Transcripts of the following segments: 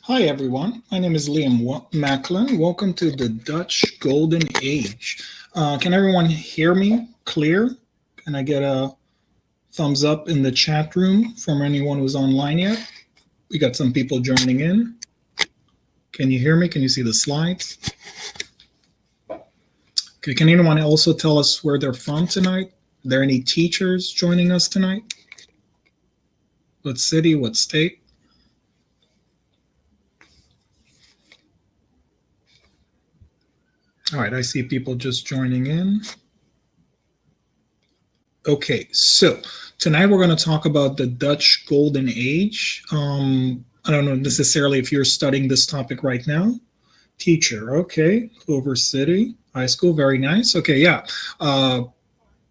Hi everyone, my name is Liam Macklin. Welcome to the Dutch Golden Age. Can everyone hear me clear? Can I get a thumbs up in the chat room from anyone who's online yet? We got some people joining in. Can you hear me? Can you see the slides? Okay, can anyone also tell us where they're from tonight? Are there any teachers joining us tonight? What city, what state? All right, I see people just joining in. Okay, so tonight we're going to talk about the Dutch Golden Age. I don't know necessarily if you're studying this topic right now. Teacher, okay. Clover City High School, very nice. Okay, yeah.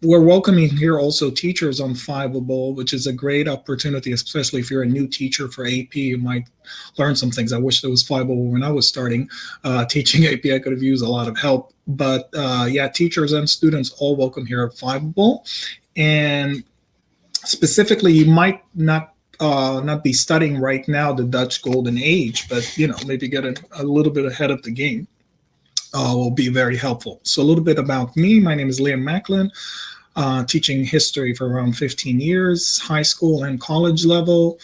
We're welcoming here also teachers on Fiveable, which is a great opportunity, especially if you're a new teacher for AP. You might learn some things. I wish there was Fiveable when I was starting teaching AP. I could have used a lot of help. But yeah, teachers and students all welcome here at Fiveable. And specifically, you might not be studying right now the Dutch Golden Age, but maybe get a little bit ahead of the game. Will be very helpful. So a little bit about me. My name is Liam Macklin, teaching history for around 15 years, high school and college level,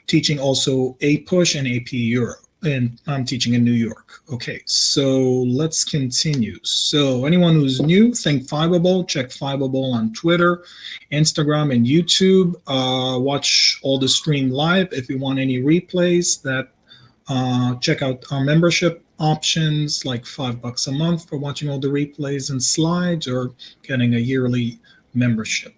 teaching also APUSH and AP Euro, and I'm teaching in New York. Okay, so let's continue. So anyone who's new, think Fiveable, check Fiveable on Twitter, Instagram, and YouTube. Watch all the stream live. If you want any replays, check out our membership options, like $5 a month for watching all the replays and slides, or getting a yearly membership.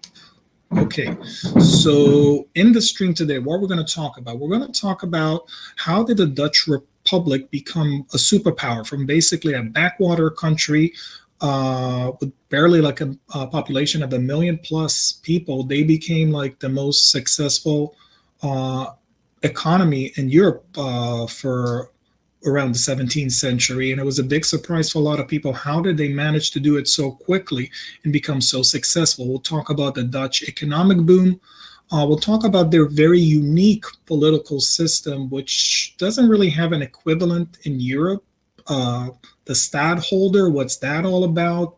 Okay, so in the stream today, what we're going to talk about, we're going to talk about how did the Dutch Republic become a superpower from basically a backwater country with barely like a population of 1 million plus people. They became like the most successful economy in Europe for around the 17th century. And it was a big surprise for a lot of people. How did they manage to do it so quickly and become so successful? We'll talk about the Dutch economic boom. We'll talk about their very unique political system, which doesn't really have an equivalent in Europe. The Stadtholder, what's that all about?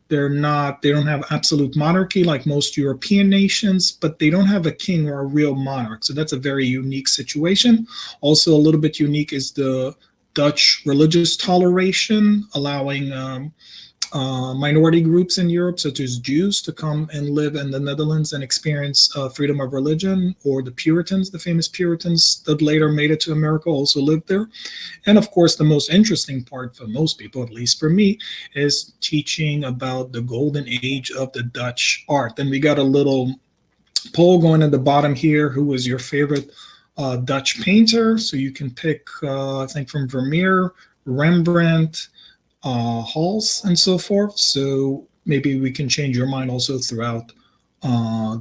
They don't have absolute monarchy like most European nations, but they don't have a king or a real monarch. So that's a very unique situation. Also a little bit unique is the Dutch religious toleration, allowing minority groups in Europe, such as Jews, to come and live in the Netherlands and experience freedom of religion, or the Puritans, the famous Puritans that later made it to America, also lived there. And of course, the most interesting part for most people, at least for me, is teaching about the golden age of the Dutch art. And we got a little poll going at the bottom here. Who was your favorite Dutch painter? So you can pick, I think, from Vermeer, Rembrandt, halls and so forth. So maybe we can change your mind also throughout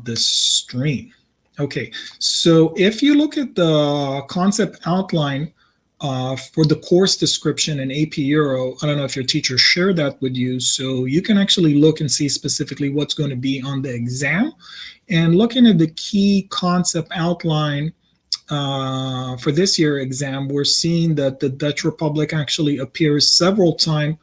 this stream. Okay, so if you look at the concept outline for the course description in AP Euro, I don't know if your teacher shared that with you, so you can actually look and see specifically what's going to be on the exam. And looking at the key concept outline for this year exam, we're seeing that the Dutch Republic actually appears several times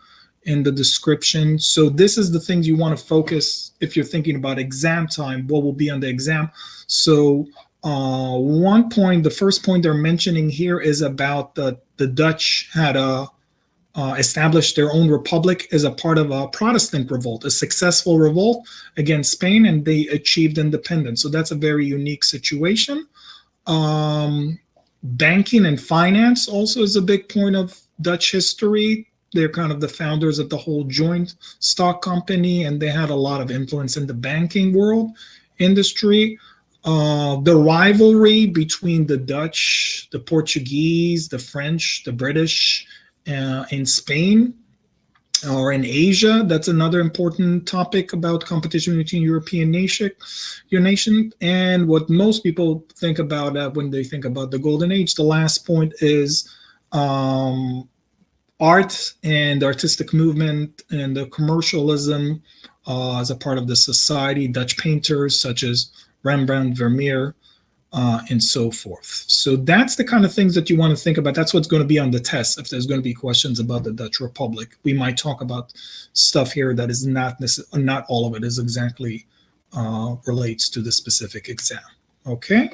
in the description. So this is the things you want to focus if you're thinking about exam time, what will be on the exam. So one point, the first point they're mentioning here is about the Dutch had established their own republic as a part of a Protestant revolt, a successful revolt against Spain, and they achieved independence. So that's a very unique situation. Banking and finance also is a big point of Dutch history. They're kind of the founders of the whole joint stock company, and they had a lot of influence in the banking world industry. The rivalry between the Dutch, the Portuguese, the French, the British in Spain or in Asia, that's another important topic about competition between European your nation. And what most people think about when they think about the Golden Age, the last point is art and artistic movement and the commercialism as a part of the society. Dutch painters such as Rembrandt, Vermeer, and so forth. So that's the kind of things that you want to think about. That's what's going to be on the test. If there's going to be questions about the Dutch Republic, we might talk about stuff here that is not all of it is exactly relates to the specific exam. Okay.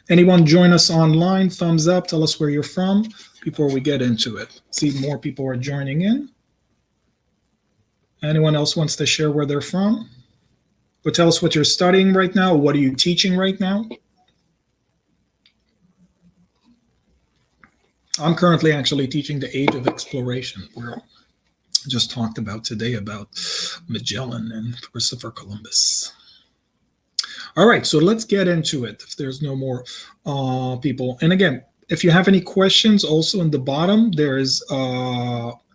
Anyone join us online? Thumbs up. Tell us where you're from before we get into it. See, more people are joining in. Anyone else wants to share where they're from? But tell us what you're studying right now. What are you teaching right now? I'm currently actually teaching the Age of Exploration. We're just talked about today about Magellan and Christopher Columbus. All right, so let's get into it if there's no more people. And again, if you have any questions, also in the bottom, there's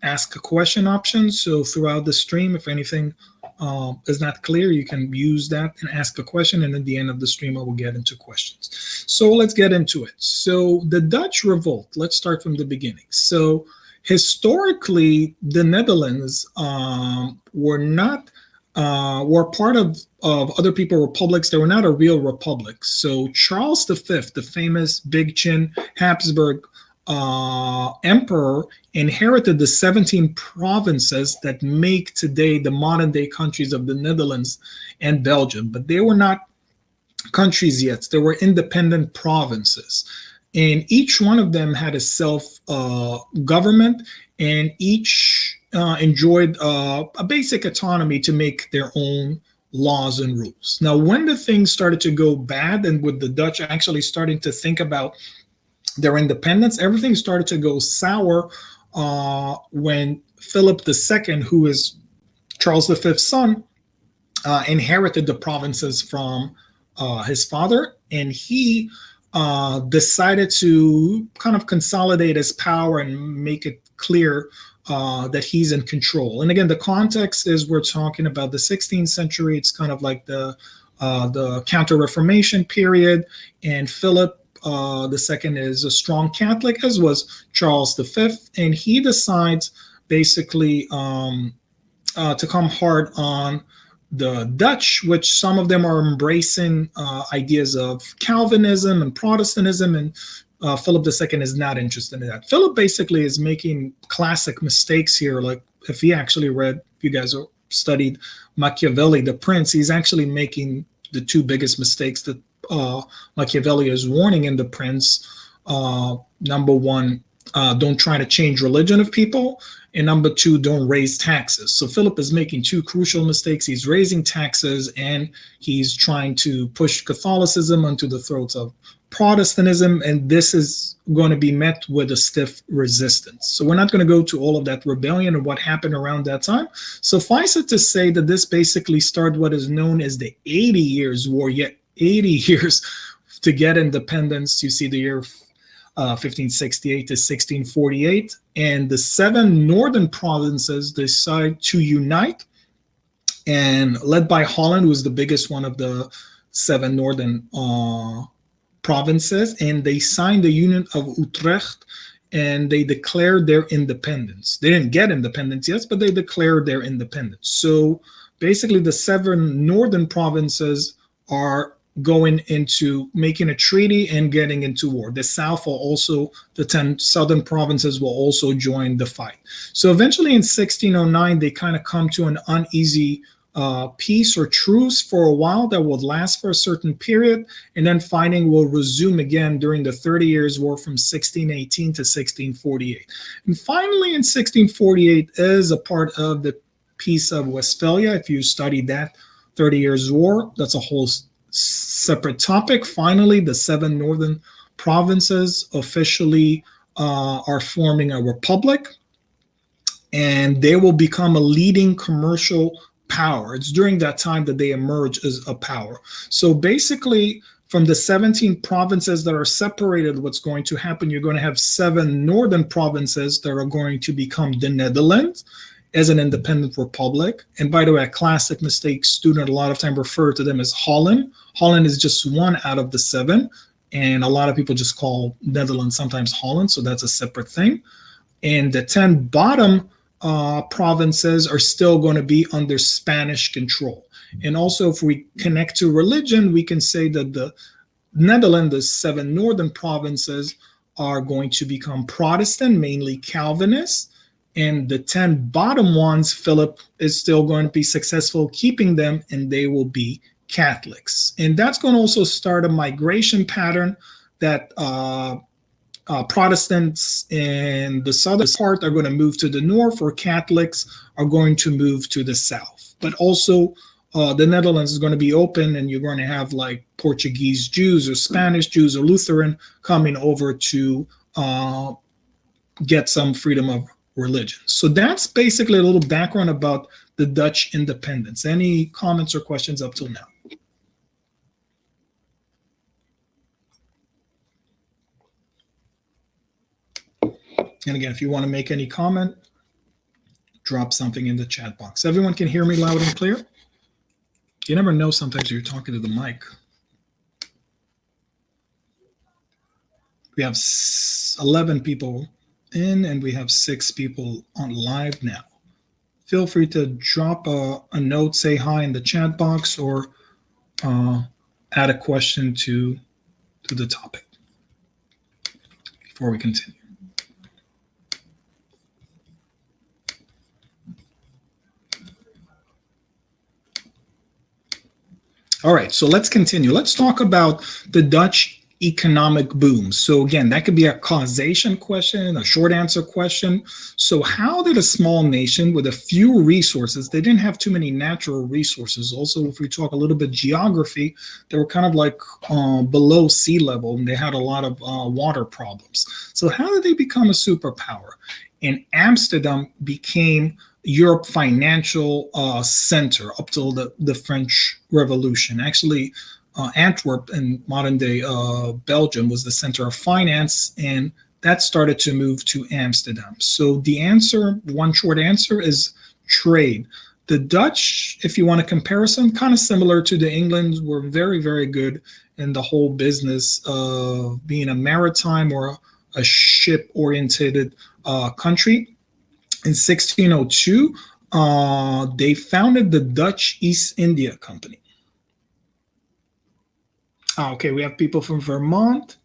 ask a question option. So throughout the stream, if anything is not clear, you can use that and ask a question. And at the end of the stream, I will get into questions. So let's get into it. So the Dutch Revolt, let's start from the beginning. So historically, the Netherlands were part of other people republics. They were not a real republic. So Charles V, the famous big chin Habsburg emperor, inherited the 17 provinces that make today the modern day countries of the Netherlands and Belgium. But they were not countries yet. They were independent provinces. And each one of them had a self-government, and each enjoyed a basic autonomy to make their own laws and rules. Now, when the things started to go bad, and with the Dutch actually starting to think about their independence, everything started to go sour when Philip II, who is Charles V's son, inherited the provinces from his father, and he decided to kind of consolidate his power and make it clear that he's in control. And again, the context is we're talking about the 16th century. It's kind of like the Counter-Reformation period, and Philip II is a strong Catholic, as was Charles V, and he decides basically to come hard on the Dutch, which some of them are embracing ideas of Calvinism and Protestantism, and Philip II is not interested in that. Philip basically is making classic mistakes here. Like if he actually read, if you guys studied Machiavelli, The Prince, he's actually making the two biggest mistakes that Machiavelli is warning in The Prince. Number one, don't try to change religion of people. And number two, don't raise taxes. So Philip is making two crucial mistakes. He's raising taxes, and he's trying to push Catholicism onto the throats of Protestantism, and this is going to be met with a stiff resistance. So we're not going to go to all of that rebellion and what happened around that time. Suffice it to say that this basically started what is known as the 80 Years' War, yet 80 years to get independence. You see the year 1568 to 1648, and the 7 northern provinces decide to unite, and led by Holland, who was the biggest one of the 7 northern provinces, and they signed the Union of Utrecht, and they declared their independence. They didn't get independence yet, but they declared their independence. So basically the 7 northern provinces are going into making a treaty and getting into war. The South will also, the 10 southern provinces will also join the fight. So eventually in 1609, they kind of come to an uneasy peace or truce for a while that would last for a certain period, and then fighting will resume again during the 30 Years' War from 1618 to 1648. And finally in 1648 is a part of the Peace of Westphalia. If you study that 30 Years' War, that's a whole separate topic. Finally, the 7 northern provinces officially are forming a republic, and they will become a leading commercial power. It's during that time that they emerge as a power. So basically, from the 17 provinces that are separated, what's going to happen, you're going to have 7 northern provinces that are going to become the Netherlands as an independent republic. And by the way, a classic mistake student a lot of time refer to them as Holland. Holland is just one out of the 7, and a lot of people just call Netherlands sometimes Holland, so that's a separate thing. And the 10 bottom provinces are still going to be under Spanish control. And also, if we connect to religion, we can say that the Netherlands, the 7 northern provinces, are going to become Protestant, mainly Calvinist. And the 10 bottom ones, Philip is still going to be successful keeping them, and they will be Catholics. And that's going to also start a migration pattern that Protestants in the southern part are going to move to the north, or Catholics are going to move to the south. But also, the Netherlands is going to be open, and you're going to have like Portuguese Jews or Spanish Jews or Lutheran coming over to get some freedom of religion. So that's basically a little background about the Dutch independence. Any comments or questions up till now? And again, if you want to make any comment, drop something in the chat box. Everyone can hear me loud and clear? You never know, sometimes you're talking to the mic. We have 11 people in, and we have 6 people on live now. Feel free to drop a note, say hi in the chat box, or add a question to the topic before we continue. All right, so let's continue. Let's talk about the Dutch economic boom. So again, that could be a causation question, a short answer question. So how did a small nation with a few resources, they didn't have too many natural resources. Also, if we talk a little bit geography, they were kind of like below sea level, and they had a lot of water problems. So how did they become a superpower? And Amsterdam became Europe financial center up till the French Revolution. Actually, Antwerp in modern day Belgium was the center of finance, and that started to move to Amsterdam. So the answer, one short answer, is trade. The Dutch, if you want a comparison, kind of similar to the England, were very, very good in the whole business of being a maritime or a ship-oriented country. In 1602, they founded the Dutch East India Company. Okay, we have people from Vermont.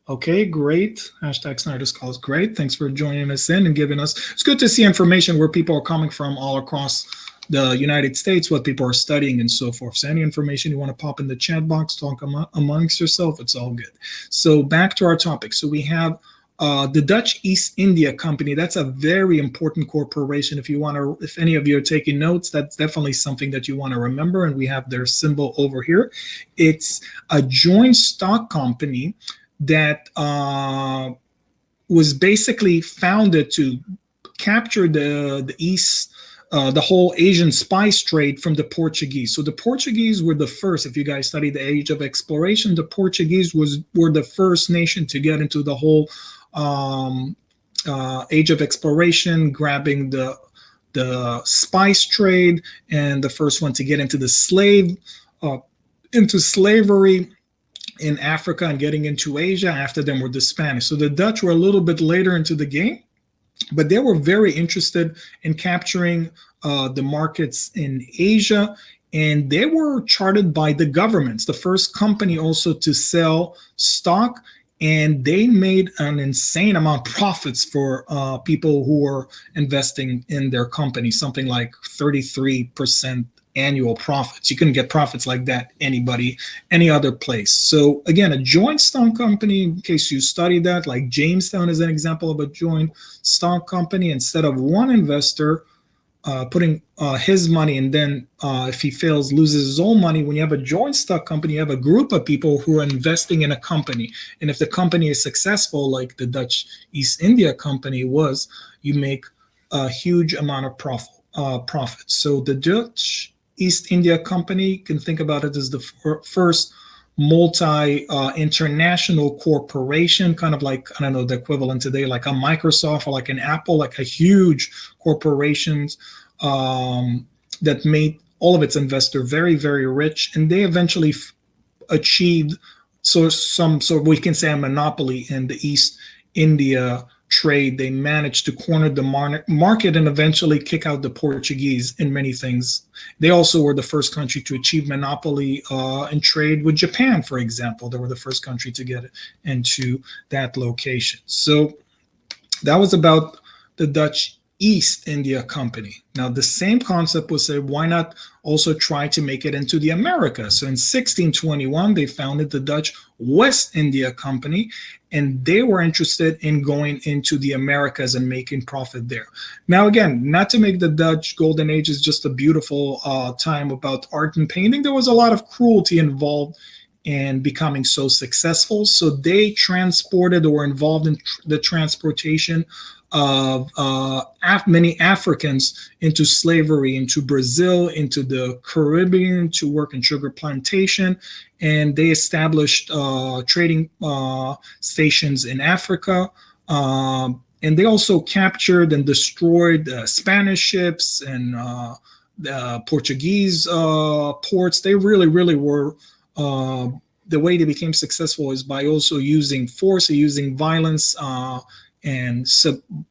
Okay, great. Hashtag Snyder's Call is great. Thanks for joining us in and giving us. It's good to see information where people are coming from all across the United States, what people are studying and so forth. So any information you want to pop in the chat box, talk amongst yourself, it's all good. So back to our topic. So we have the Dutch East India Company. That's a very important corporation. If you want to, if any of you are taking notes, that's definitely something that you want to remember. And we have their symbol over here. It's a joint stock company that was basically founded to capture the East, the whole Asian spice trade from the Portuguese. So the Portuguese were the first. If you guys study the age of exploration, the Portuguese were the first nation to get into the whole age of exploration, grabbing the spice trade, and the first one to get into the slavery in Africa and getting into Asia. After them were the Spanish. So the Dutch were a little bit later into the game, but they were very interested in capturing the markets in Asia, and they were chartered by the governments, the first company also to sell stock, and they made an insane amount of profits for people who were investing in their company, something like 33% annual profits. You couldn't get profits like that any other place. So again, a joint stock company, in case you study that, like Jamestown is an example of a joint stock company. Instead of one investor putting his money, and then if he fails, loses his own money. When you have a joint stock company, you have a group of people who are investing in a company. And if the company is successful, like the Dutch East India Company was, you make a huge amount of profit. So the Dutch East India Company, you can think about it as the first multi-international corporation, kind of like, I don't know, the equivalent today, like a Microsoft or like an Apple, like a huge corporations that made all of its investors very, very rich. And they eventually achieved so we can say a monopoly in the East India trade, they managed to corner the market and eventually kick out the Portuguese in many things. They also were the first country to achieve monopoly in trade with Japan, for example. They were the first country to get into that location. So that was about the Dutch East India Company. Now, the same concept was said, why not also try to make it into the Americas? So in 1621, they founded the Dutch West India Company, and they were interested in going into the Americas and making profit there. Now, again, not to make the Dutch Golden Age is just a beautiful time about art and painting. There was a lot of cruelty involved in becoming so successful. So they transported or were involved in the transportation of many Africans into slavery, into Brazil, into the Caribbean to work in sugar plantation. And they established trading stations in Africa. And they also captured and destroyed Spanish ships and Portuguese ports. They really, really were the way they became successful is by also using force, using violence, and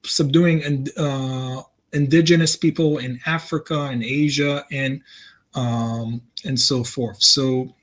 subduing indigenous people in Africa and Asia and so forth. So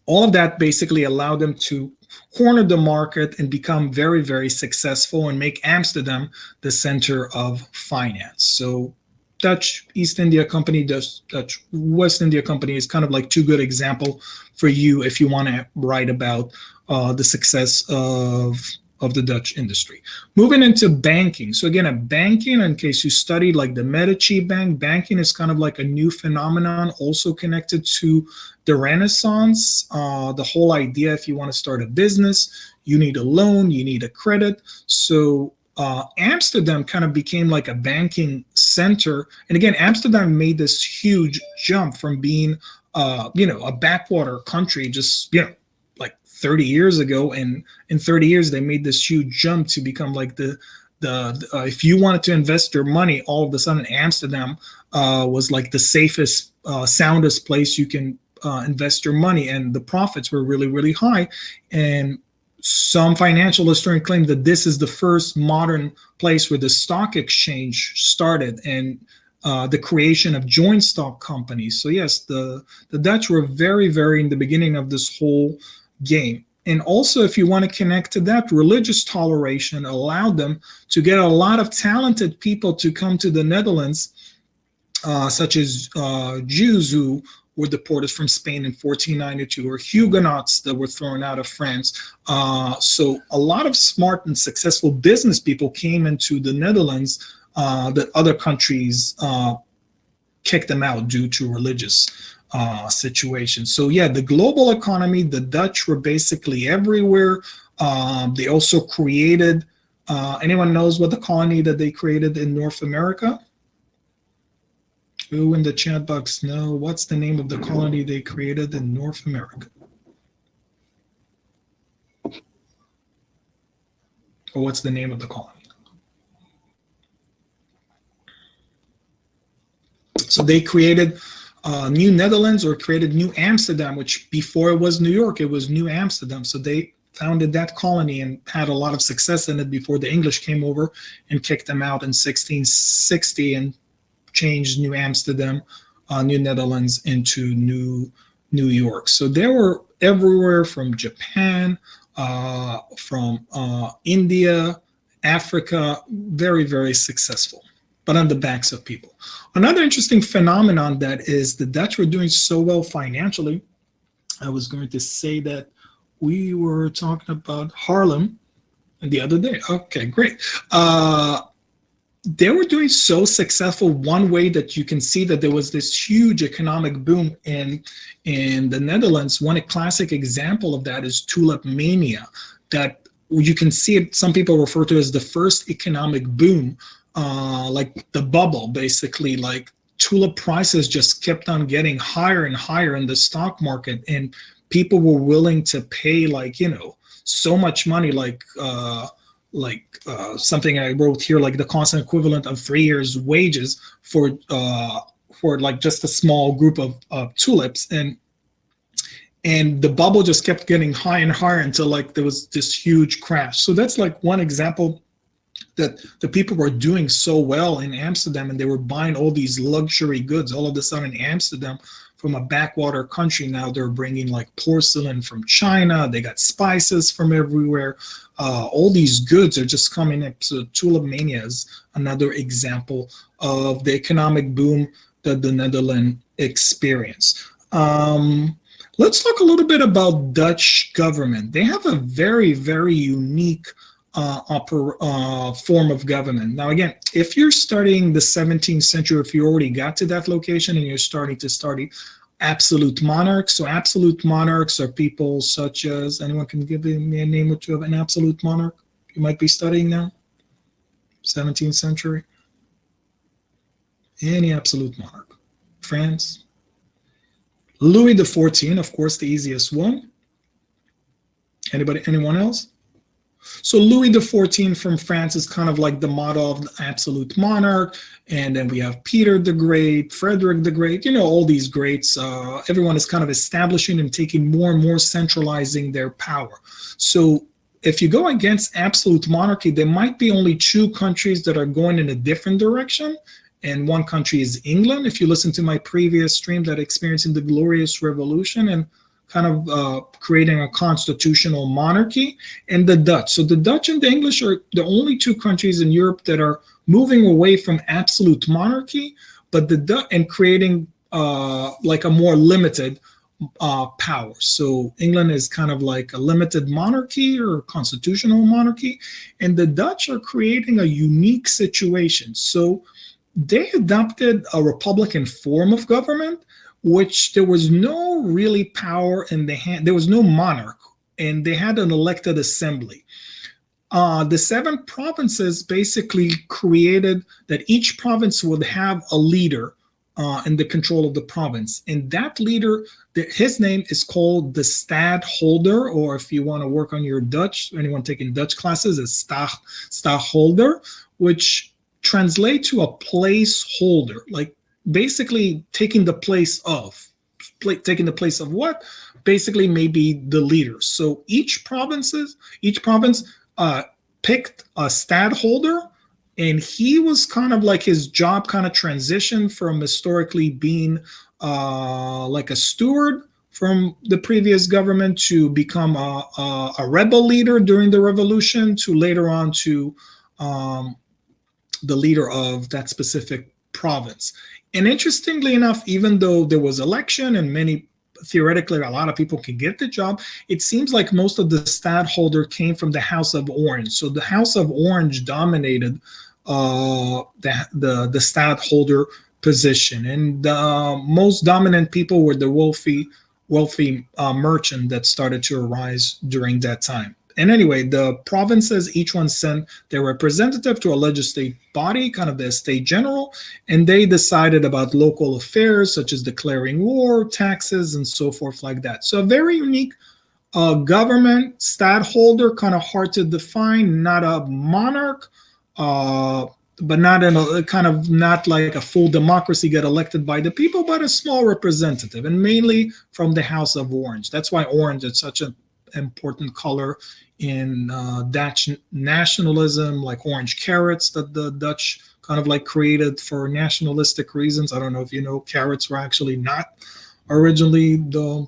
all of that basically allowed them to corner the market and become very, very successful and make Amsterdam the center of finance. So Dutch East India Company, Dutch West India Company is kind of like two good example for you if you want to write about the success of the Dutch industry. Moving into banking. So again, a banking, in case you studied like the Medici Bank, banking is kind of like a new phenomenon also connected to the Renaissance. The whole idea, if you want to start a business, you need a loan, you need a credit. So Amsterdam kind of became like a banking center. And again, Amsterdam made this huge jump from being, a backwater country just, like 30 years ago. And in 30 years, they made this huge jump to become like if you wanted to invest your money, all of a sudden Amsterdam was like the safest, soundest place you can invest your money. And the profits were really, really high. And some financial historians claim that this is the first modern place where the stock exchange started and the creation of joint stock companies. So yes, the Dutch were very, very in the beginning of this whole game. And also, if you want to connect to that, religious toleration allowed them to get a lot of talented people to come to the Netherlands, such as Jews who were deported from Spain in 1492, or Huguenots that were thrown out of France. So a lot of smart and successful business people came into the Netherlands that other countries kicked them out due to religious situations. So yeah, the global economy, the Dutch were basically everywhere. They also created, anyone knows what the colony that they created in North America? Who in the chat box know what's the name of the colony they created in North America? Or what's the name of the colony? So they created New Netherlands, or created New Amsterdam, which before it was New York, it was New Amsterdam. So they founded that colony and had a lot of success in it before the English came over and kicked them out in 1660 and changed New Amsterdam, New Netherlands into New York. So they were everywhere from Japan, from India, Africa, very, very successful, but on the backs of people. Another interesting phenomenon that is the Dutch were doing so well financially. I was going to say that we were talking about Harlem the other day. Okay, great. They were doing so successful. One way that you can see that there was this huge economic boom in the Netherlands. One classic example of that is Tulip Mania, that you can see it. Some people refer to as the first economic boom, like the bubble, basically. Like tulip prices just kept on getting higher and higher in the stock market, and people were willing to pay so much money, something I wrote here, like the constant equivalent of 3 years' wages for like just a small group of tulips, and the bubble just kept getting higher and higher until like there was this huge crash. So that's like one example that the people were doing so well in Amsterdam and they were buying all these luxury goods. All of a sudden, Amsterdam, from a backwater country, now they're bringing like porcelain from China. They got spices from everywhere. All these goods are just coming up. So Tulip Mania is another example of the economic boom that the Netherlands experienced. Let's talk a little bit about Dutch government. They have a very, very unique form of government. Now, again, if you're studying the 17th century, if you already got to that location and you're starting to study absolute monarchs, so absolute monarchs are people such as, anyone can give me a name or two of an absolute monarch you might be studying now? 17th century? Any absolute monarch? France? Louis XIV, of course, the easiest one. Anybody, anyone else? So Louis XIV from France is kind of like the model of the absolute monarch. And then we have Peter the Great, Frederick the Great, you know, all these greats. Everyone is kind of establishing and taking more and more centralizing their power. So if you go against absolute monarchy, there might be only two countries that are going in a different direction. And one country is England. If you listen to my previous stream, that experiencing the Glorious Revolution and kind of creating a constitutional monarchy, and the Dutch. So the Dutch and the English are the only two countries in Europe that are moving away from absolute monarchy, but the Dutch and creating like a more limited power. So England is kind of like a limited monarchy or constitutional monarchy, and the Dutch are creating a unique situation. So they adopted a republican form of government, which there was no really power in the hand. There was no monarch, and they had an elected assembly. The 7 provinces basically created that each province would have a leader in the control of the province. And that leader, his name is called the Stadtholder, or if you want to work on your Dutch, anyone taking Dutch classes, is Stadtholder, which translate to a placeholder, like basically taking the place of what? Basically maybe the leaders. So each province picked a stadtholder, and he was kind of like, his job kind of transitioned from historically being like a steward from the previous government to become a rebel leader during the revolution, to later on to the leader of that specific province. And interestingly enough, even though there was election and theoretically a lot of people could get the job, it seems like most of the stadtholder came from the House of Orange. So the House of Orange dominated the stadtholder position, and the most dominant people were the wealthy merchant that started to arise during that time. And anyway, the provinces, each one sent their representative to a legislative body, kind of the State General, and they decided about local affairs such as declaring war, taxes, and so forth like that. So a very unique government, stadtholder, kind of hard to define, not a monarch, but not in a kind of, not like a full democracy, get elected by the people, but a small representative, and mainly from the House of Orange. That's why orange is such an important color in Dutch nationalism, like orange carrots that the Dutch kind of like created for nationalistic reasons. I don't know if you know, carrots were actually not originally the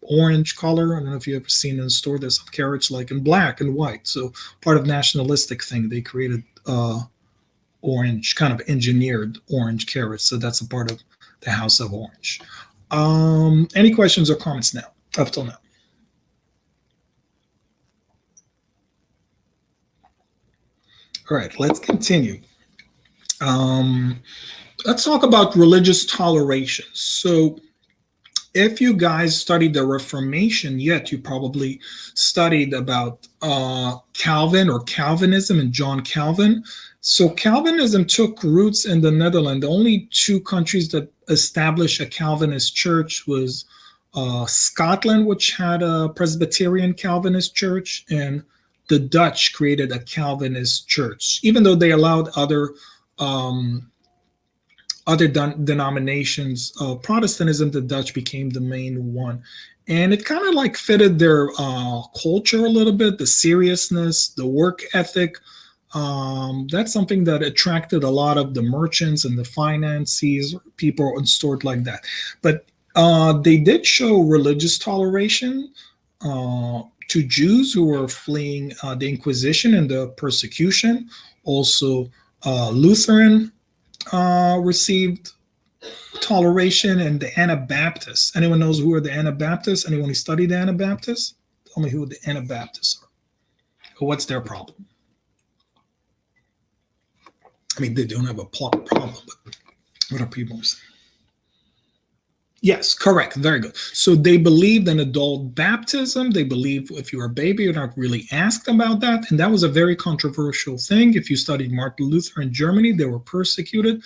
orange color. I don't know if you've ever seen in the store, there's some carrots like in black and white. So part of nationalistic thing, they created orange, kind of engineered orange carrots. So that's a part of the House of Orange. Any questions or comments now, up till now? All right, let's continue. Let's talk about religious toleration. So if you guys studied the Reformation yet, you probably studied about Calvin or Calvinism and John Calvin. So Calvinism took roots in the Netherlands. The only 2 countries that established a Calvinist church was Scotland, which had a Presbyterian Calvinist church, and the Dutch created a Calvinist church. Even though they allowed other denominations of Protestantism, the Dutch became the main one. And it kind of like fitted their culture a little bit, the seriousness, the work ethic, That's something that attracted a lot of the merchants and the finances people and stored like that. But they did show religious toleration to Jews who were fleeing the Inquisition and the persecution. Also, Lutheran received toleration, and the Anabaptists. Anyone knows who are the Anabaptists? Anyone who studied the Anabaptists? Tell me who the Anabaptists are. What's their problem? I mean, they don't have a plot problem, but what are people saying? Yes, correct. Very good. So they believed in adult baptism. They believe if you're a baby, you're not really asked about that. And that was a very controversial thing. If you studied Martin Luther in Germany, they were persecuted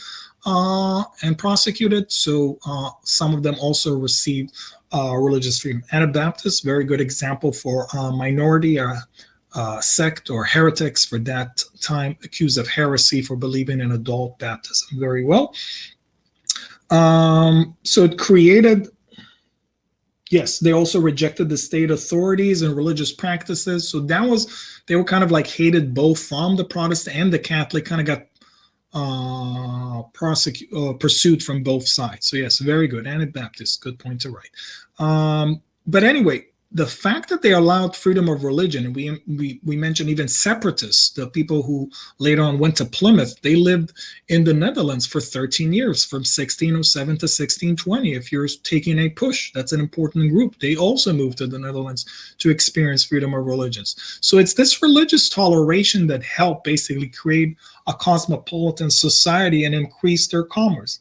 and prosecuted. So some of them also received religious freedom. Anabaptists, very good example for minority sect or heretics for that time, accused of heresy for believing in adult baptism. Very well. So it created, yes, they also rejected the state authorities and religious practices. So that was, they were kind of like hated both from the Protestant and the Catholic, kind of got pursued from both sides. So yes, very good. Anabaptist, good point to write. But anyway, the fact that they allowed freedom of religion, and we mentioned even separatists, the people who later on went to Plymouth, they lived in the Netherlands for 13 years, from 1607 to 1620. If you're taking a push, that's an important group. They also moved to the Netherlands to experience freedom of religions. So it's this religious toleration that helped basically create a cosmopolitan society and increase their commerce.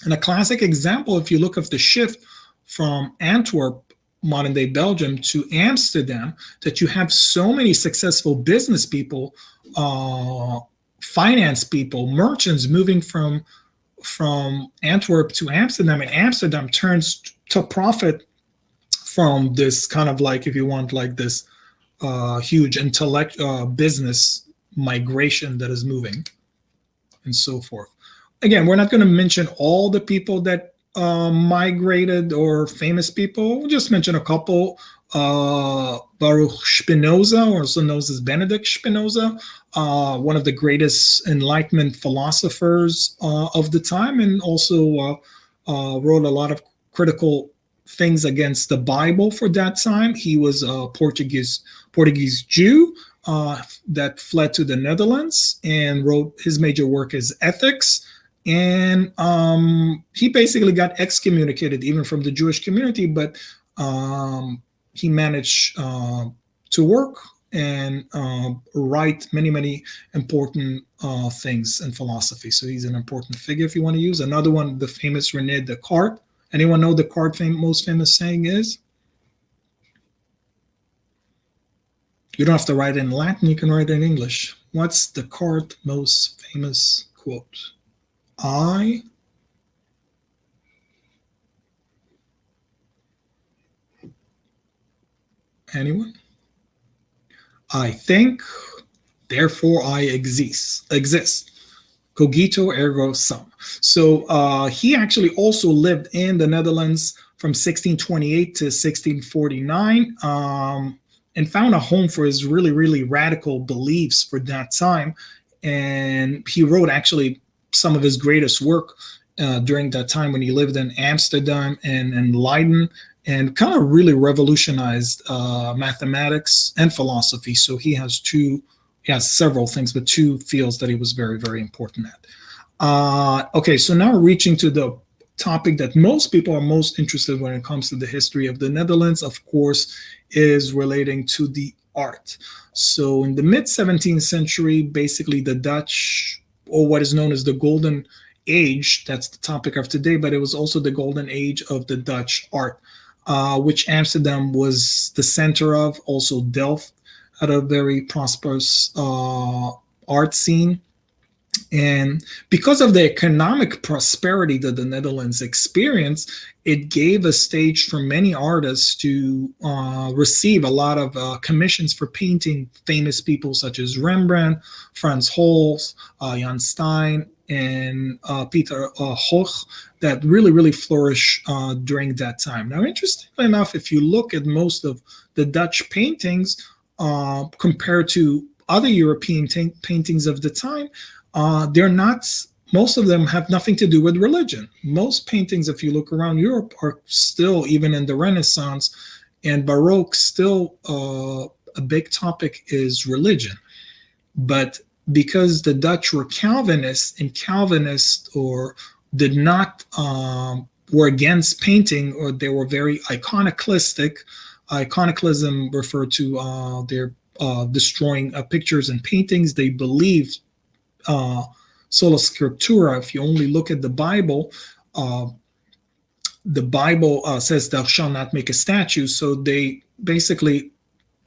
And a classic example, if you look at the shift from Antwerp, modern day Belgium, to Amsterdam, that you have so many successful business people, finance people, merchants moving from Antwerp to Amsterdam, and Amsterdam turns to profit from this kind of like, if you want, like this huge business migration that is moving and so forth. Again, we're not going to mention all the people that migrated or famous people. We'll just mention a couple. Baruch Spinoza, also known as Benedict Spinoza, one of the greatest Enlightenment philosophers of the time, and also wrote a lot of critical things against the Bible for that time. He was a Portuguese Jew that fled to the Netherlands and wrote, his major work is Ethics. And he basically got excommunicated even from the Jewish community, but he managed to work and write many important things in philosophy. So he's an important figure if you want to use. Another one, the famous René Descartes. Anyone know Descartes' most famous saying is? You don't have to write in Latin, you can write in English. What's Descartes' most famous quote? Anyone? I think, therefore I exist. Cogito ergo sum. So he actually also lived in the Netherlands from 1628 to 1649 and found a home for his really radical beliefs for that time. And he wrote actually some of his greatest work during that time when he lived in Amsterdam and Leiden, and kind of really revolutionized mathematics and philosophy. So he has several things, but two fields that he was very important at. Okay, so now we're reaching to the topic that most people are most interested in when it comes to the history of the Netherlands, of course, is relating to the art. So in the mid 17th century, basically the Dutch, or what is known as the Golden Age, that's the topic of today, but it was also the Golden Age of the Dutch art, which Amsterdam was the center of. Also Delft had a very prosperous art scene. And because of the economic prosperity that the Netherlands experienced, it gave a stage for many artists to receive a lot of commissions for painting famous people such as Rembrandt, Frans Hals, Jan Steen, and Peter Hoch, that really flourished during that time. Now, interestingly enough, if you look at most of the Dutch paintings compared to other European paintings of the time, they're not. Most of them have nothing to do with religion. Most paintings, if you look around Europe, are still, even in the Renaissance and Baroque, still a big topic is religion. But because the Dutch were Calvinists, and Calvinists or did not were against painting, or they were very iconoclastic. Iconoclasm referred to their destroying pictures and paintings. They believed sola scriptura. If you only look at uh, the Bible says thou shalt not make a statue. So they basically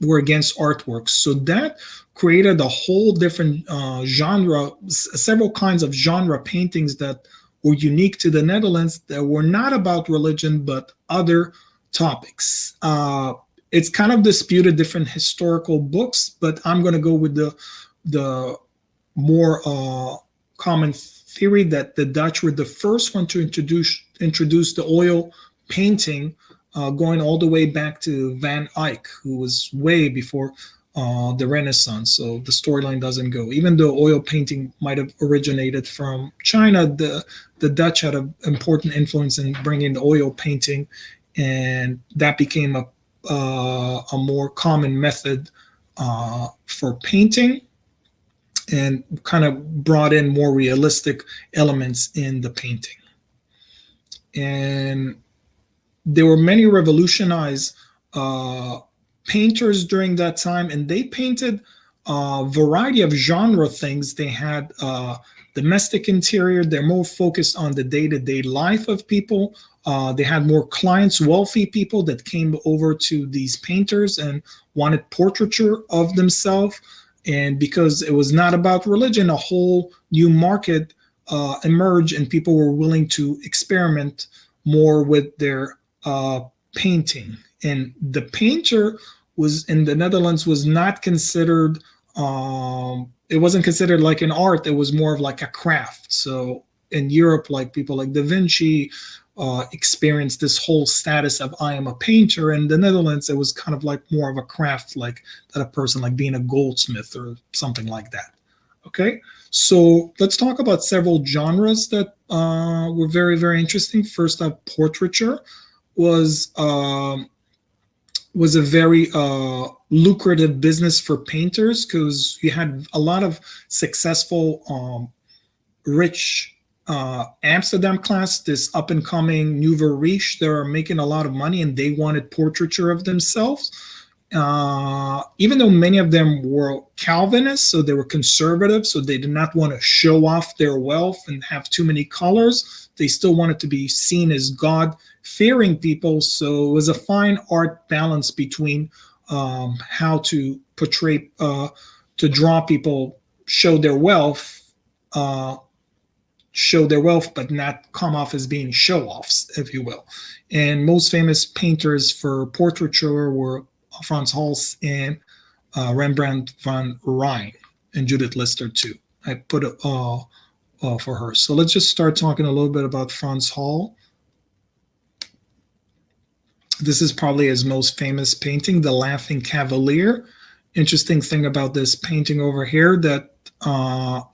were against artworks. So that created a whole different genre, several kinds of genre paintings that were unique to the Netherlands, that were not about religion but other topics. It's kind of disputed different historical books, but I'm going to go with the more common theory that the Dutch were the first one to introduce the oil painting, going all the way back to Van Eyck, who was way before the Renaissance. So the storyline doesn't go. Even though oil painting might have originated from China, the Dutch had an important influence in bringing the oil painting, and that became a more common method for painting, and kind of brought in more realistic elements in the painting. And there were many revolutionized painters during that time, and they painted a variety of genre things. They had domestic interior. They're more focused on the day-to-day life of people. They had more clients, wealthy people that came over to these painters and wanted portraiture of themselves. And because it was not about religion, a whole new market emerged, and people were willing to experiment more with their painting. And the painter was in the Netherlands was not considered. It wasn't considered like an art. It was more of like a craft. So in Europe, like people like Da Vinci experienced this whole status of I am a painter. In the Netherlands, it was kind of like more of a craft, like that a person like being a goldsmith or something like that. Okay, so let's talk about several genres that were very, very interesting. First up, portraiture was was a very lucrative business for painters, because you had a lot of successful, rich Amsterdam class, this up and coming nouveau riche. They're making a lot of money, and they wanted portraiture of themselves. Even though many of them were Calvinists, so they were conservative, so they did not want to show off their wealth and have too many colors. They still wanted to be seen as God-fearing people. So it was a fine art balance between how to portray, to draw people, show their wealth, but not come off as being show-offs, if you will. And most famous painters for portraiture were Frans Hals and Rembrandt van Rijn, and Judith Lister too. I put it for her. So let's just start talking a little bit about Frans Hal. This is probably his most famous painting, The Laughing Cavalier. Interesting thing about this painting over here, that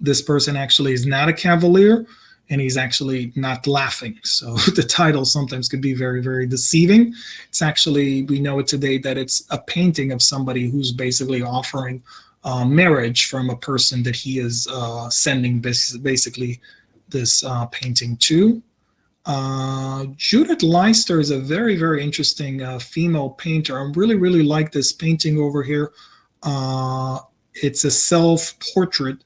this person actually is not a cavalier, and he's actually not laughing. So the title sometimes could be very, very deceiving. It's actually, we know it today that it's a painting of somebody who's basically offering marriage from a person that he is sending basically this painting to. Judith Leister is a very, very interesting female painter. I really, really like this painting over here. It's a self-portrait.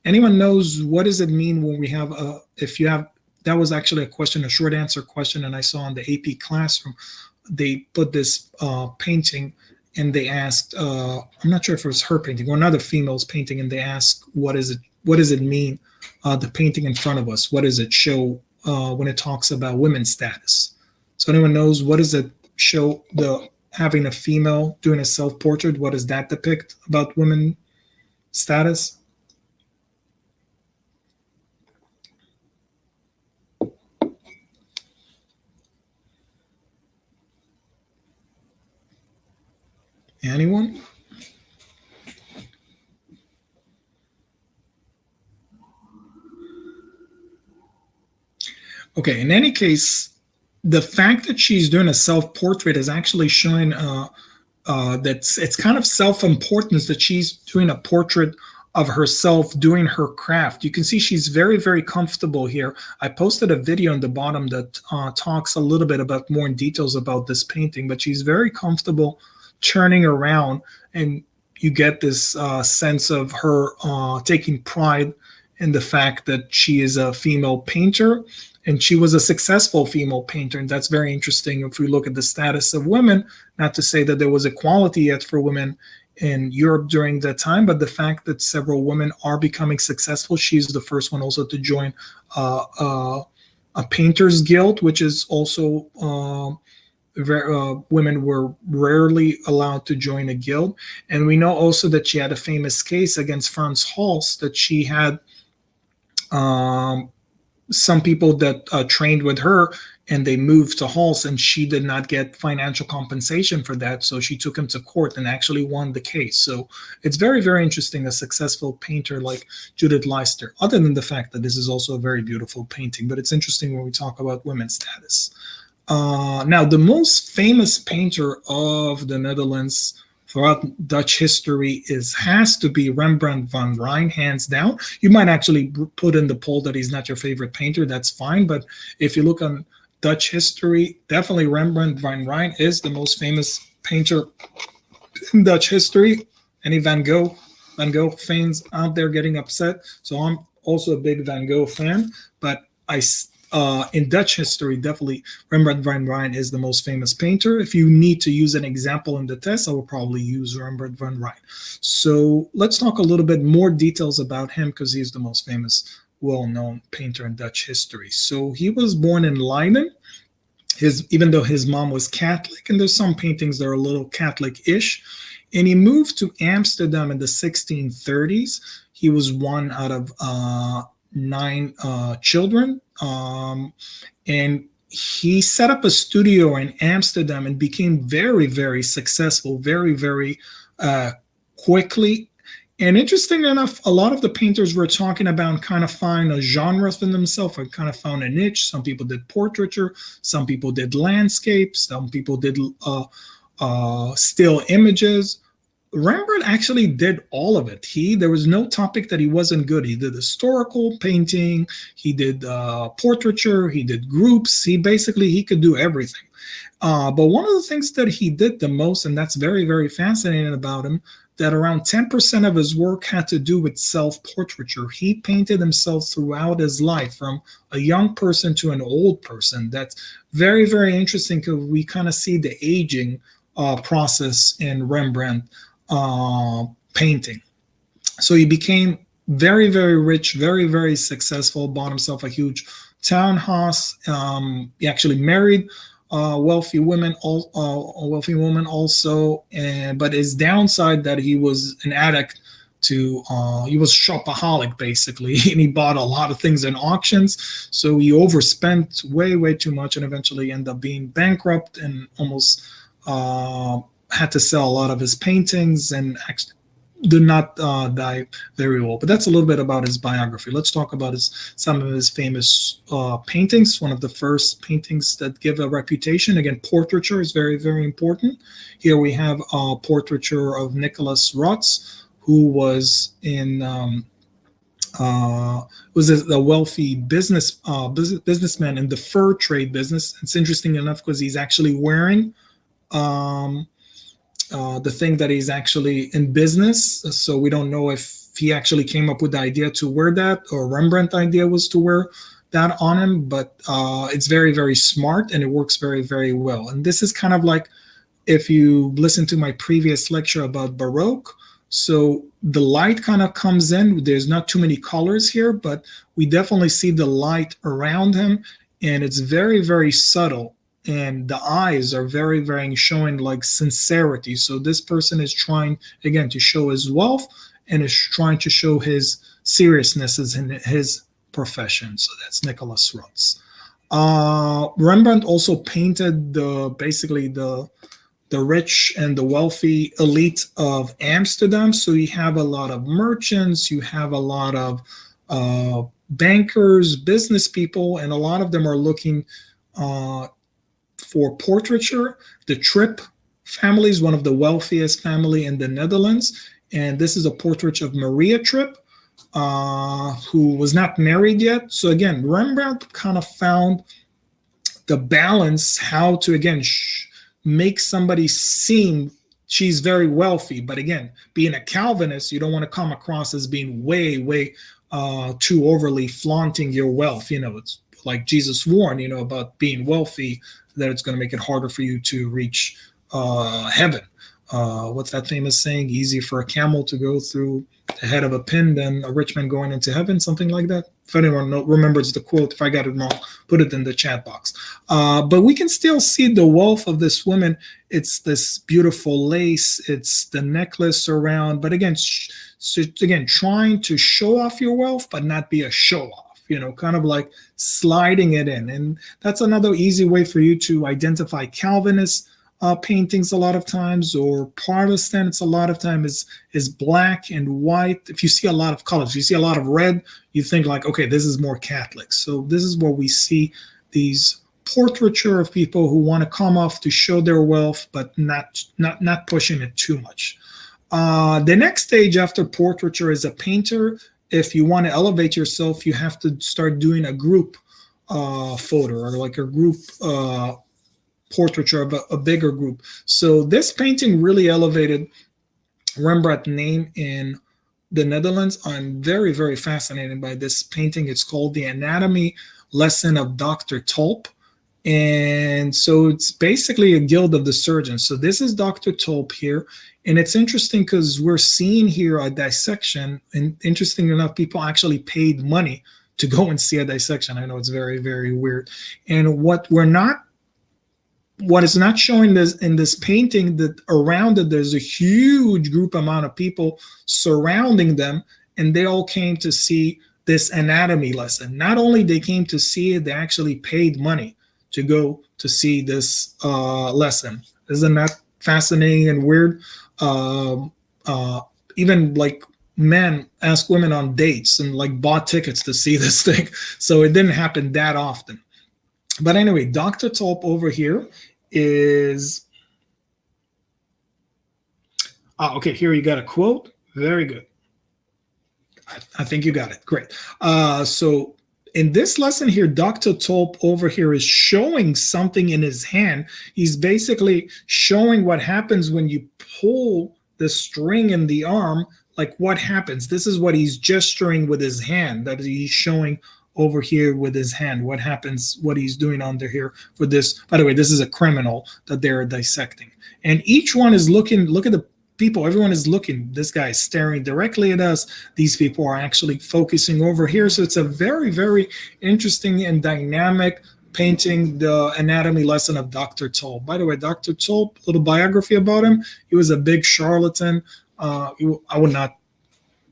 Anyone knows what does it mean when we have if you have, that was actually a question, a short answer question, and I saw in the AP classroom, they put this painting, and they asked, I'm not sure if it was her painting or another female's painting, and they asked, what does it mean, the painting in front of us, what does it show when it talks about women's status? So anyone knows, what does it show, the having a female doing a self-portrait, what does that depict about women status? Anyone? Okay, in any case, the fact that she's doing a self-portrait is actually showing that it's kind of self-importance that she's doing a portrait of herself doing her craft. You can see she's very, very comfortable here. I posted a video on the bottom that talks a little bit about more in details about this painting, but she's very comfortable turning around, and you get this sense of her taking pride in the fact that she is a female painter, and she was a successful female painter. And that's very interesting if we look at the status of women, not to say that there was equality yet for women in Europe during that time, but the fact that several women are becoming successful. She's the first one also to join a painters guild, which is also women were rarely allowed to join a guild. And we know also that she had a famous case against Franz Hals, that she had some people that trained with her, and they moved to Hals, and she did not get financial compensation for that. So she took him to court and actually won the case. So it's very, very interesting, a successful painter like Judith Leister, other than the fact that this is also a very beautiful painting. But it's interesting when we talk about women's status. Now, the most famous painter of the Netherlands throughout Dutch history has to be Rembrandt van Rijn, hands down. You might actually put in the poll that he's not your favorite painter. That's fine. But if you look on Dutch history, definitely Rembrandt van Rijn is the most famous painter in Dutch history. Any Van Gogh fans out there getting upset? So I'm also a big Van Gogh fan, but in Dutch history, definitely Rembrandt van Rijn is the most famous painter. If you need to use an example in the test, I will probably use Rembrandt van Rijn. So let's talk a little bit more details about him, because he's the most famous, well-known painter in Dutch history. So he was born in Leiden. Even though his mom was Catholic, and there's some paintings that are a little Catholic-ish, and he moved to Amsterdam in the 1630s. He was one out of 9 children. And he set up a studio in Amsterdam and became very, very successful, very, very quickly. And interesting enough, a lot of the painters we're talking about kind of find a genre for themselves, and kind of found a niche. Some people did portraiture, some people did landscapes, some people did still images. Rembrandt actually did all of it. There was no topic that he wasn't good. He did historical painting, he did portraiture, he did groups. He could do everything. But one of the things that he did the most, and that's very, very fascinating about him, that around 10% of his work had to do with self-portraiture. He painted himself throughout his life, from a young person to an old person. That's very, very interesting, because we kind of see the aging process in Rembrandt painting. So he became very, very rich, very, very successful, bought himself a huge townhouse. He actually married a wealthy woman also, but his downside that he was an addict to, he was shopaholic basically, and he bought a lot of things in auctions. So he overspent way, way too much, and eventually ended up being bankrupt, and almost had to sell a lot of his paintings, and actually did not die very well. But that's a little bit about his biography. Let's talk about some of his famous paintings. One of the first paintings that give a reputation. Again, portraiture is very, very important. Here we have a portraiture of Nicholas Rotz, who was a wealthy businessman in the fur trade business. It's interesting enough because he's actually wearing the thing that he's actually in business. So we don't know if he actually came up with the idea to wear that, or Rembrandt's idea was to wear that on him, but it's very, very smart, and it works very, very well. And this is kind of like, if you listen to my previous lecture about Baroque, so the light kind of comes in. There's not too many colors here, but we definitely see the light around him, and it's very, very subtle. And the eyes are very, very showing like sincerity. So this person is trying, again, to show his wealth, and is trying to show his seriousness in his profession. So that's Nicholas Rotz. Rembrandt also painted basically the rich and the wealthy elite of Amsterdam. So you have a lot of merchants, you have a lot of bankers, business people, and a lot of them are looking for portraiture. The Tripp family is one of the wealthiest family in the Netherlands, and this is a portrait of Maria Tripp, who was not married yet. So again, Rembrandt kind of found the balance, how to again make somebody seem she's very wealthy, but again, being a Calvinist, you don't want to come across as being way too overly flaunting your wealth. It's like Jesus warned, about being wealthy, that it's going to make it harder for you to reach heaven. What's that famous saying? Easier for a camel to go through the head of a pin than a rich man going into heaven, something like that. If anyone remembers the quote, if I got it wrong, put it in the chat box. But we can still see the wealth of this woman. It's this beautiful lace. It's the necklace around. But again, trying to show off your wealth, but not be a show off, kind of like sliding it in. And that's another easy way for you to identify Calvinist paintings a lot of times, or Protestants a lot of times is black and white. If you see a lot of colors, you see a lot of red, you think like, okay, this is more Catholic. So this is where we see these portraiture of people who want to come off to show their wealth, but not pushing it too much. The next stage after portraiture is a painter. If you want to elevate yourself, you have to start doing a group photo, or like a group portraiture of a bigger group. So this painting really elevated Rembrandt's name in the Netherlands. I'm very fascinated by this painting. It's called The Anatomy Lesson of Dr. Tulip. And so it's basically a guild of the surgeons. So this is Dr. Tulip here. And it's interesting because we're seeing here a dissection. And interesting enough, people actually paid money to go and see a dissection. I know it's very weird. And what is not showing this in this painting, that around it there's a huge group amount of people surrounding them, and they all came to see this anatomy lesson. Not only they came to see it, they actually paid money to go to see this lesson. Isn't that fascinating and weird? Even like men ask women on dates and like bought tickets to see this thing. So it didn't happen that often. But anyway, Dr. Tulip over here is, okay, here you got a quote. Very good. I think you got it. Great. So in this lesson here, Dr. Tulip over here is showing something in his hand. He's basically showing what happens when you pull the string in the arm, like what happens. This is what he's gesturing with his hand, that he's showing over here with his hand, what happens, what he's doing under here for this. By the way, this is a criminal that they're dissecting. And each one is looking, look at the people, everyone is looking. This guy is staring directly at us. These people are actually focusing over here. So it's a very interesting and dynamic painting, the anatomy lesson of Dr. Tulip. By the way, Dr. Tulip, little biography about him. He was a big charlatan. I would not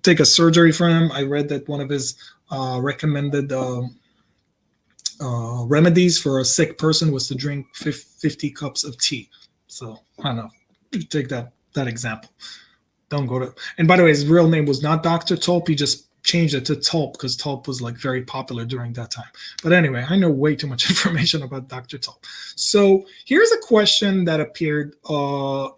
take a surgery from him. I read that one of his recommended remedies for a sick person was to drink 50 cups of tea. So I don't know, take that example. Don't go to, and by the way, his real name was not Dr. Tulip. He just changed it to Tulip because Tulip was like very popular during that time. But anyway, I know way too much information about Dr. Tulip. So here's a question that appeared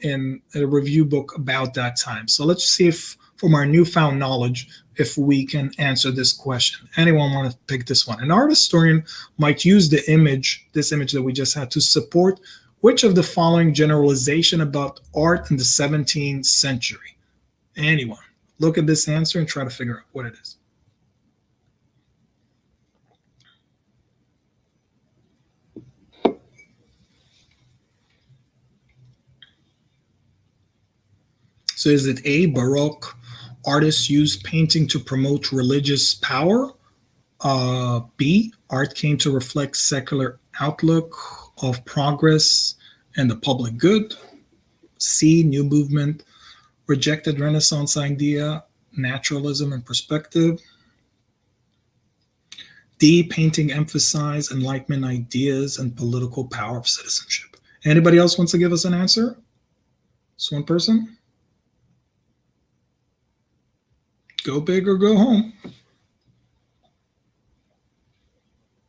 in a review book about that time. So let's see if, from our newfound knowledge, if we can answer this question. Anyone want to pick this one? An art historian might use this image that we just had, to support which of the following generalization about art in the 17th century? Anyone? Look at this answer and try to figure out what it is. So is it A, Baroque artists used painting to promote religious power? B, art came to reflect secular outlook of progress and the public good? C, new movement rejected Renaissance idea, naturalism and perspective? D, painting emphasized Enlightenment ideas and political power of citizenship. Anybody else wants to give us an answer? Just one person? Go big or go home.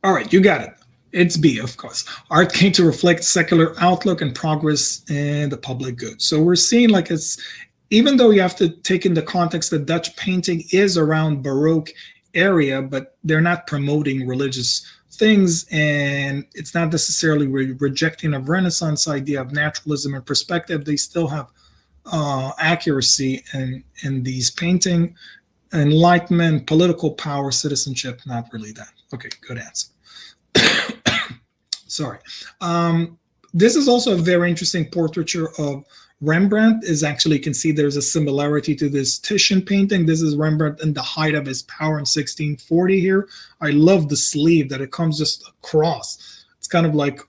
All right, you got it. It's B, of course. Art came to reflect secular outlook and progress in the public good. So we're seeing like it's, even though you have to take in the context that Dutch painting is around Baroque area, but they're not promoting religious things, and it's not necessarily rejecting a Renaissance idea of naturalism and perspective. They still have accuracy in these painting, enlightenment, political power, citizenship. Not really that. Okay, good answer. Sorry. This is also a very interesting portraiture of Rembrandt. Is actually, you can see there's a similarity to this Titian painting. This is Rembrandt in the height of his power in 1640 here. I love the sleeve that it comes just across. It's kind of like,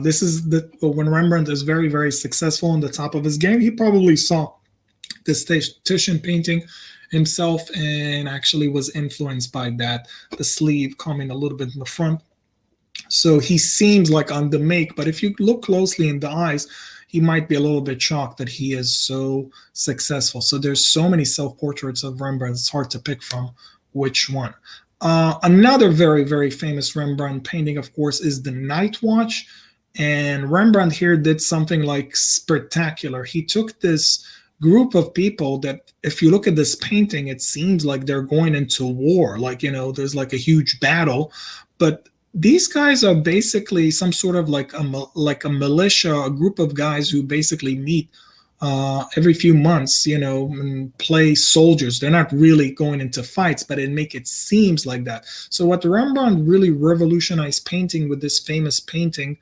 this is the, when Rembrandt is very, very successful on the top of his game, he probably saw this Titian painting himself and actually was influenced by that, the sleeve coming a little bit in the front. So he seems like on the make, but if you look closely in the eyes, he might be a little bit shocked that he is so successful. So there's so many self-portraits of Rembrandt, it's hard to pick from which one. Another very, very famous Rembrandt painting, of course, is the Night Watch. And Rembrandt here did something like spectacular. He took this group of people that, if you look at this painting, it seems like they're going into war. Like, you know, there's like a huge battle, but these guys are basically some sort of like a militia, a group of guys who basically meet every few months, you know, and play soldiers. They're not really going into fights, but it seems like that. So what Rembrandt really revolutionized painting with this famous painting,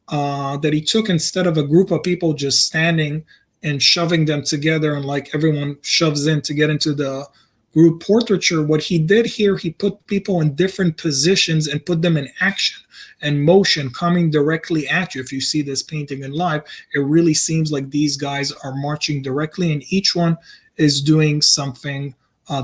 that he took, instead of a group of people just standing and shoving them together and like everyone shoves in to get into the group portraiture, what he did here, he put people in different positions and put them in action and motion coming directly at you. If you see this painting in live, it really seems like these guys are marching directly, and each one is doing something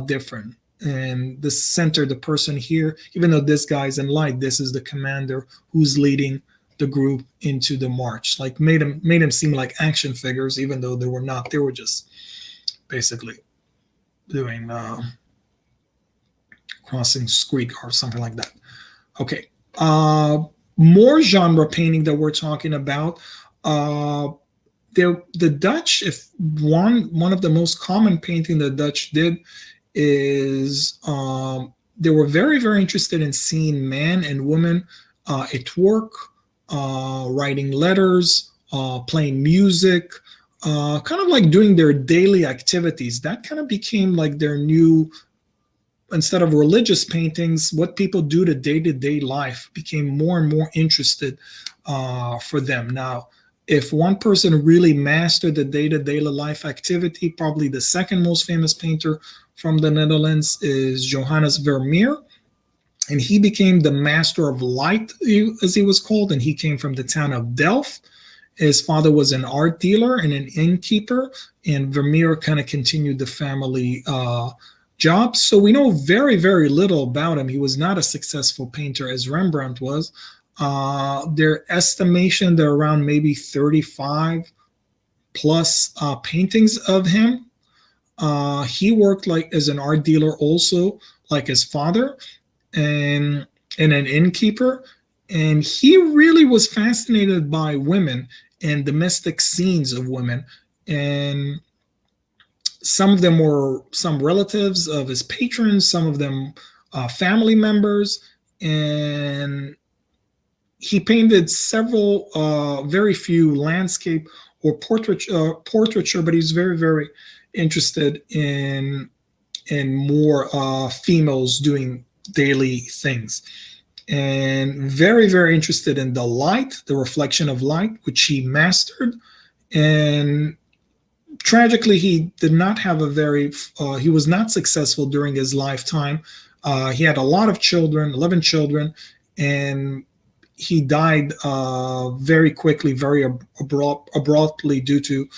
different. And the center, the person here, even though this guy's in light, this is the commander who's leading the group into the march. Like made him seem like action figures, even though they were not. They were just basically doing crossing street or something like that. Okay, more genre painting that we're talking about. The Dutch, if one of the most common painting the Dutch did is they were very, very interested in seeing man and woman at work, writing letters, playing music, kind of like doing their daily activities. That kind of became like their new, instead of religious paintings, what people do to day-to-day life became more and more interested for them. Now, if one person really mastered the day-to-day life activity, probably the second most famous painter from the Netherlands is Johannes Vermeer. And he became the master of light, as he was called, and he came from the town of Delft. His father was an art dealer and an innkeeper, and Vermeer kind of continued the family job. So we know very, very little about him. He was not a successful painter as Rembrandt was. Their estimation, there are around maybe 35 plus paintings of him. He worked like as an art dealer also, like his father, and an innkeeper. And he really was fascinated by women and domestic scenes of women. And some of them were some relatives of his patrons, some of them family members. And he painted several, very few landscape or portraiture, but he's very, very interested in more females doing daily things. And very, very interested in the light, the reflection of light, which he mastered. And tragically, he did not have he was not successful during his lifetime. He had a lot of children, 11 children, and he died very quickly, very abruptly due to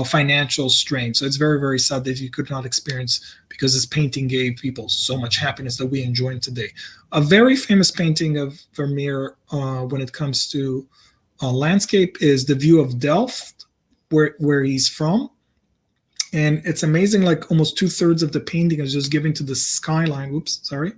financial strain. So it's very, very sad that he could not experience, because his painting gave people so much happiness that we enjoy today. A very famous painting of Vermeer when it comes to landscape is the view of Delft, where he's from. And it's amazing, like almost 2/3 of the painting is just given to the skyline. Oops, sorry.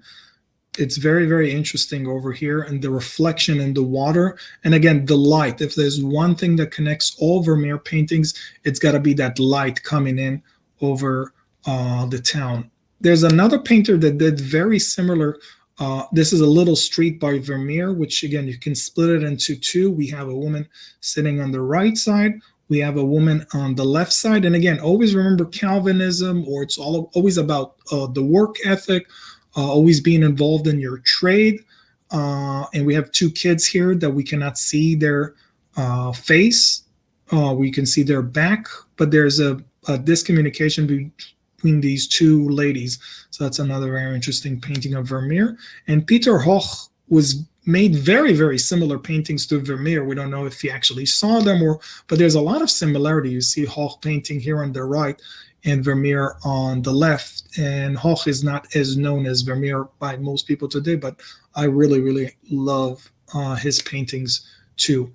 it's very, very interesting over here, and the reflection in the water. And again, the light. If there's one thing that connects all Vermeer paintings, it's got to be that light coming in over the town. There's another painter that did very similar. This is a little street by Vermeer, which again, you can split it into two. We have a woman sitting on the right side. We have a woman on the left side. And again, always remember Calvinism, or it's always about the work ethic, always being involved in your trade. And we have two kids here that we cannot see their face. We can see their back, but there's a discommunication between these two ladies. So that's another very interesting painting of Vermeer. And Peter Hoch made very, very similar paintings to Vermeer. We don't know if he actually saw them, but there's a lot of similarity. You see Hoch painting here on the right and Vermeer on the left. And Hoch is not as known as Vermeer by most people today, but I really, really love his paintings too.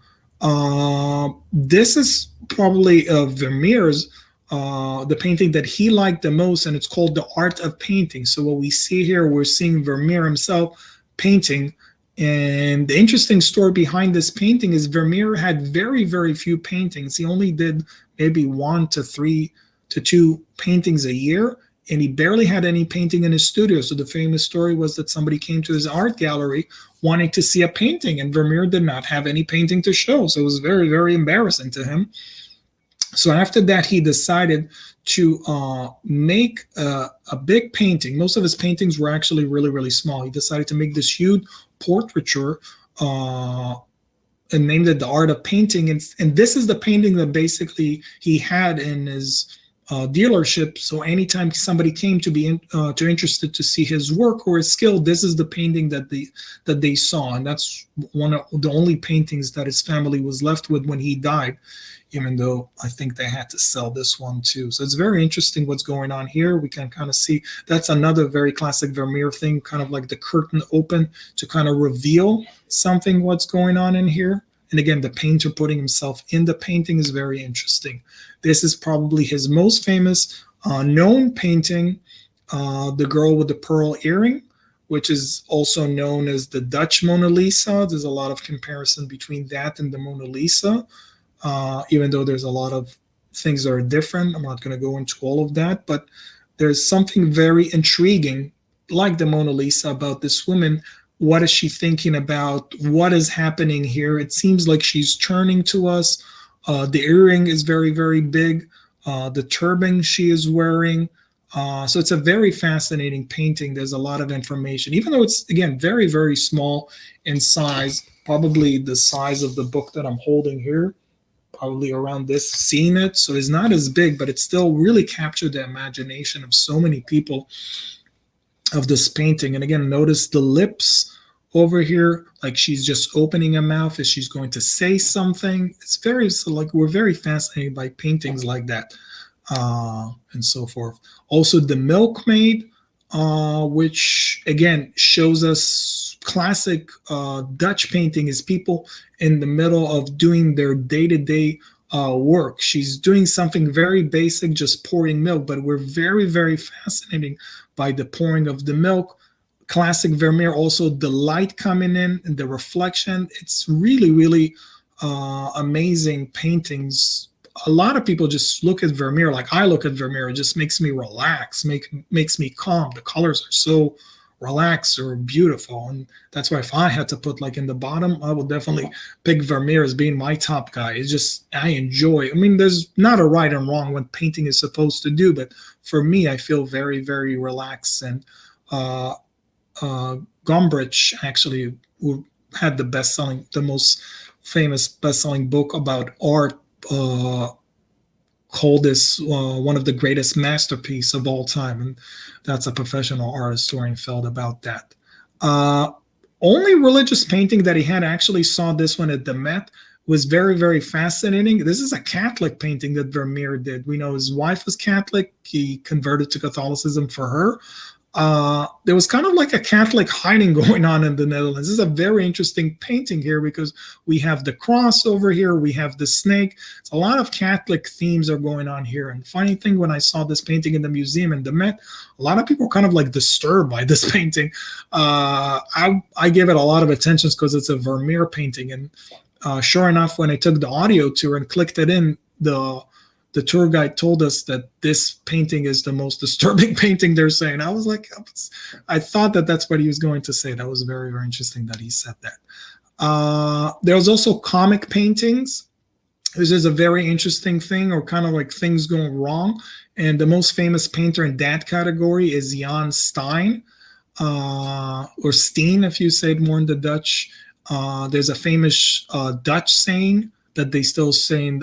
This is probably Vermeer's, the painting that he liked the most, and it's called The Art of Painting. So what we see here, we're seeing Vermeer himself painting. And the interesting story behind this painting is Vermeer had very, very few paintings. He only did maybe 1 to 3 to 2 paintings a year, and he barely had any painting in his studio. So the famous story was that somebody came to his art gallery wanting to see a painting, and Vermeer did not have any painting to show. So it was very, very embarrassing to him. So after that, he decided to make a big painting. Most of his paintings were actually really, really small. He decided to make this huge portraiture and named it The Art of Painting. And this is the painting that basically he had in his dealership. So anytime somebody came to be interested to see his work or his skill, this is the painting that they saw. And that's one of the only paintings that his family was left with when he died, even though I think they had to sell this one too. So it's very interesting what's going on here. We can kind of see that's another very classic Vermeer thing, kind of like the curtain open to kind of reveal something, what's going on in here. And again, the painter putting himself in the painting is very interesting. This is probably his most famous known painting, The Girl with the Pearl Earring, which is also known as the Dutch Mona Lisa. There's a lot of comparison between that and the Mona Lisa, even though there's a lot of things that are different. I'm not going to go into all of that, but there's something very intriguing, like the Mona Lisa, about this woman. What is she thinking about? What is happening here? It seems like she's turning to us. The earring is very, very big. The turban she is wearing. So it's a very fascinating painting. There's a lot of information, even though it's, again, very, very small in size, probably the size of the book that I'm holding here, probably around this, seeing it. So it's not as big, but it still really captured the imagination of so many people of this painting. And again, notice the lips over here, like she's just opening her mouth as she's going to say something. It's very, so like, we're very fascinated by paintings like that, and so forth. Also the Milkmaid, which again shows us classic Dutch painting, is people in the middle of doing their day-to-day work. She's doing something very basic, just pouring milk, but we're very, very fascinating by the pouring of the milk. Classic Vermeer, also the light coming in and the reflection. It's really, really amazing paintings. A lot of people just look at Vermeer like I look at Vermeer. It just makes me relax, makes me calm. The colors are so relaxed or beautiful. And that's why if I had to put like in the bottom, I would definitely pick Vermeer as being my top guy. It's just, I enjoy. I mean, there's not a right and wrong what painting is supposed to do, but for me, I feel very, very relaxed. And Gombrich actually, who had the most famous best-selling book about art, called this one of the greatest masterpiece of all time, and that's a professional art historian felt about that. Only religious painting that he had, actually saw this one at the Met, was very, very fascinating. This is a Catholic painting that Vermeer did. We know his wife was Catholic. He converted to Catholicism for her. There was kind of like a Catholic hiding going on in the Netherlands. This is a very interesting painting here because we have the cross over here, we have the snake. It's a lot of Catholic themes are going on here. And funny thing, when I saw this painting in the museum in the Met, a lot of people were kind of like disturbed by this painting. I give it a lot of attention because it's a Vermeer painting. And sure enough, when I took the audio tour and clicked it in, the tour guide told us that this painting is the most disturbing painting they're saying. I was like, I thought that that's what he was going to say. That was very, very interesting that he said that. There's also comic paintings. This is a very interesting thing, or kind of like things going wrong. And the most famous painter in that category is Jan Steen, or Steen, if you say it more in the Dutch. There's a famous Dutch saying that they still say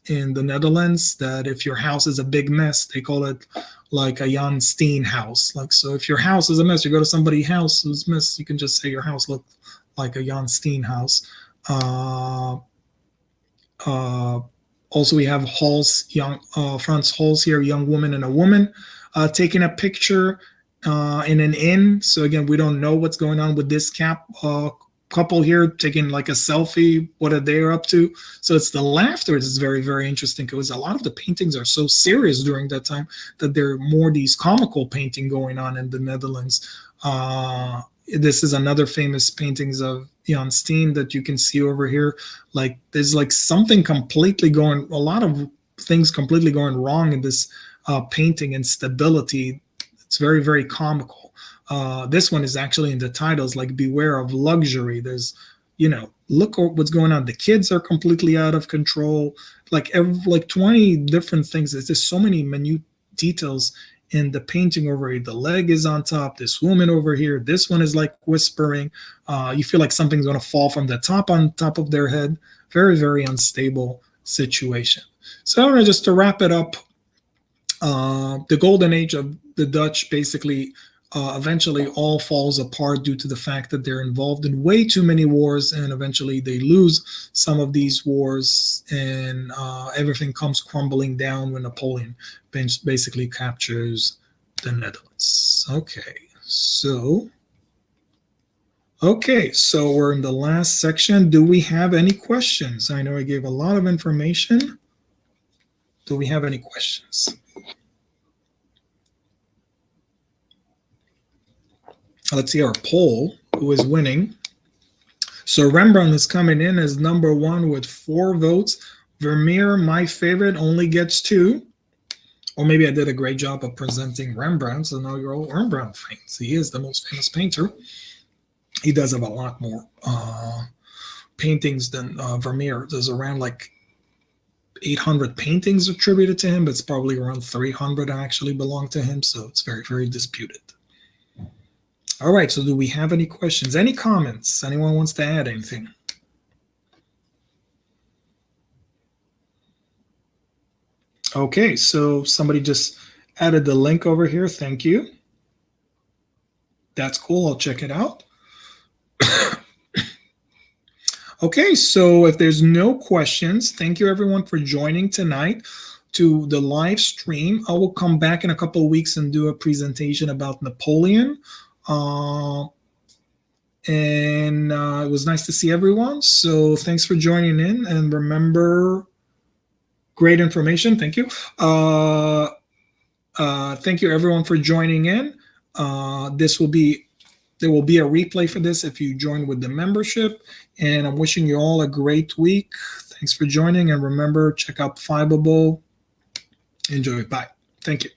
in the Netherlands, that if your house is a big mess, they call it like a Jan Steen house. Like, so if your house is a mess, you go to somebody's house who's a mess, you can just say your house looked like a Jan Steen house. Also, we have Hals, Frans Hals here, a young woman and a woman taking a picture in an inn. So again, we don't know what's going on with this couple here taking like a selfie, what are they up to. So it's the laughter that's very, very interesting, because a lot of the paintings are so serious during that time that there are more these comical painting going on in the Netherlands. This is another famous paintings of Jan Steen that you can see over here. Like there's like something completely going, a lot of things completely going wrong in this painting, and stability. It's very, very comical. This one is actually in the titles, like beware of luxury. There's, look what's going on. The kids are completely out of control. Like 20 different things. There's just so many minute details in the painting over here. The leg is on top. This woman over here. This one is like whispering. You feel like something's going to fall from the top on top of their head. Very, very unstable situation. So just to wrap it up, the golden age of the Dutch basically eventually all falls apart due to the fact that they're involved in way too many wars, and eventually they lose some of these wars, and everything comes crumbling down when Napoleon basically captures the Netherlands. So we're in the last section. Do we have any questions? I know I gave a lot of information. Do we have any questions? Let's see our poll, who is winning. So Rembrandt is coming in as number 1 with 4 votes. Vermeer, my favorite, only gets 2. Or maybe I did a great job of presenting Rembrandt, so now you're all Rembrandt fans. He is the most famous painter. He does have a lot more paintings than Vermeer. There's around like 800 paintings attributed to him, but it's probably around 300 actually belong to him, so it's very, very disputed. All right, so do we have any questions? Any comments? Anyone wants to add anything? Okay, so somebody just added the link over here. Thank you. That's cool. I'll check it out. Okay, so if there's no questions, thank you everyone for joining tonight to the live stream. I will come back in a couple of weeks and do a presentation about Napoleon. It was nice to see everyone. So thanks for joining in, and remember, great information. Thank you. Thank you everyone for joining in. There will be a replay for this if you join with the membership, and I'm wishing you all a great week. Thanks for joining, and remember, check out Fiveable. Enjoy. Bye. Thank you.